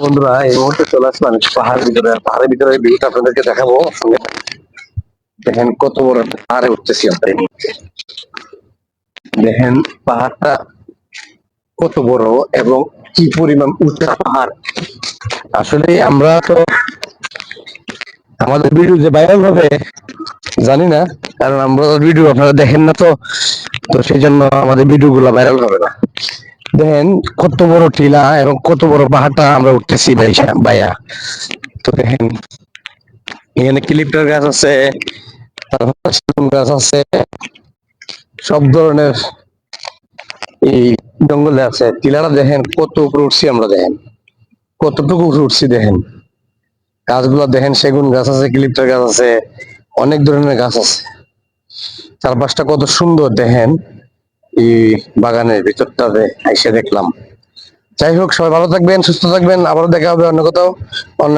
বন্ধুরা, এই মুহূর্তে চলে আসলাম একটু পাহাড়ের ভিতরে ভিউটা আপনাদেরকে দেখাবো। সঙ্গে দেখেন কত বড় একটা পাহাড়ে উঠতেছি আমরা এই মুহূর্তে। দেখেন পাহাড়টা কত বড় এবং কি পরিমাণ উঁচা পাহাড়। আসলে আমরা তো আমাদের ভিডিও যে ভাইরাল হবে জানি না, কারণ আমরা ভিডিও আপনারা দেখেন না তো, তো সেই জন্য আমাদের ভিডিও গুলা ভাইরাল হবে না। দেখেন কত বড় টিলা এবং কত বড় পাহাড়টা আমরা উঠতেছি ভাইয়া। তো দেখেন এখানে ক্লিপ্টার গাছ আছে, তারপর সেগুন গাছ আছে, সব ধরনের এই জঙ্গলে আছে। টিলাটা দেখেন কত উপরে উঠছি আমরা, দেখেন কতটুকু উপরে উঠছি। দেখেন গাছগুলো দেখেন, সেগুন গাছ আছে, ক্লিপ্টার গাছ আছে, অনেক ধরনের গাছ আছে। চারপাশটা কত সুন্দর দেখেন। এই বাগানের ভিতরটাতে এসে দেখলাম। যাই হোক, সবাই ভালো থাকবেন, সুস্থ থাকবেন, আবারও দেখা হবে অন্য কোথাও অন্য